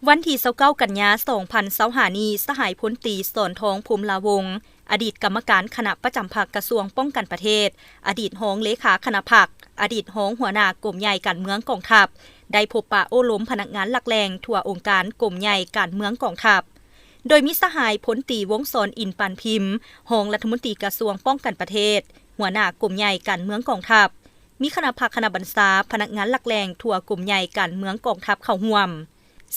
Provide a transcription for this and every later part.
วันที่29กันยายน2025นี้สหายพลตรีสอนทองภูมิลาวงศ์อดีตกรรมการคณะประจำพรรคกระทรวงป้องกันประเทศอดีตรองเลขาคณะพรรคอดีตรองหัวหน้ากรมใหญ่การเมืองกองทัพได้พบปะโอ้ล้มพนักงานหลักแหล่งทั่วองค์การกรมใหญ่การเมืองกองทัพโดยมีสหายพลตรีวงศ์สอนอินปานพิมพ์รองรัฐมนตรีกระทรวงป้องกันประเทศหัวหน้ากรมใหญ่การเมืองกองทัพมีคณะพรรคคณะบรรษาพนักงานหลักแหล่งทั่วกรมใหญ่การเมืองกองทัพเข้าร่วม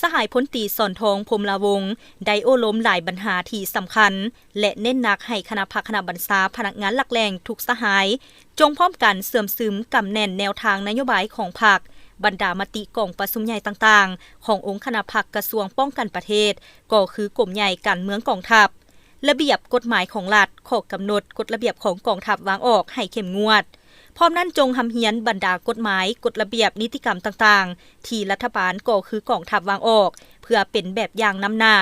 สหายพลตรีสอนทองภูมิลาวงศ์ได้โอ้ล้มหลายปัญหาที่สำคัญและเน้นหนักให้คณะพรรคคณะบรรษาพนักงานหลักแหล่งทุกสหายจงพร้อมกันเสื่อมซึมกำแน่นแนวทางนโยบายของพรรคบรรดามติกองประชุมใหญ่ต่างๆขององค์คณะพรรคกระทรวงป้องกันประเทศก็คือกรมใหญ่การเมืองกองทัพระเบียบกฎหมายของรัฐข้อกำหนดกฎระเบียบของกองทัพวางออกให้เข้มงวดพร้อมนั้นจงหำเฮียนบรรดากฎหมายกฎระเบียบนิติกรรมต่างๆที่รัฐบาลก็คือกองทัพวางออกเพื่อเป็นแบบอย่างนำหน้า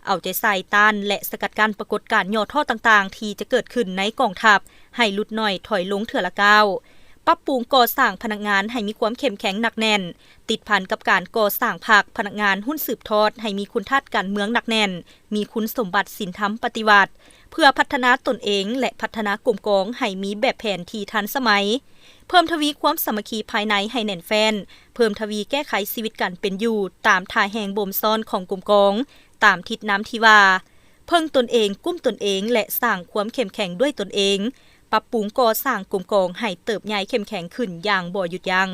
เอาใจใส่ต้านและสกัดกั้นปรากฏการณ์ย่อท่อต่างๆที่จะเกิดขึ้นในกองทัพให้ลดน้อยถอยลงเถื่อละก้าวปรับปรุงก่อสร้างพนักงานให้มีความเข้มแข็งหนักแน่นติดพันกับการก่อสร้างพรรคพนักงานหุ้นสืบทอดให้มีคุณทัศน์การเมืองหนักแน่นมีคุณสมบัติศีลธรรมปฏิวัติเพื่อพัฒนาตนเองและพัฒนากลุ่มกองให้มีแบบแผนที่ทันสมัยเพิ่มทวีความสามัคคีภายในให้แน่นแฟ้นเพิ่มทวีแก้ไขชีวิตการเป็นอยู่ตามท่าแห่งบ่มซ่อนของกลุ่มกองตามทิศน้ำที่ว่าเพิ่งตนเองกุ้มตนเองและสร้างความเข้มแข็งด้วยตนเองปรับปรุงก่อสร้างกลุ่มกองให้เติบใหญ่เข้มแข็งขึ้นอย่างบ่หยุดยั้ง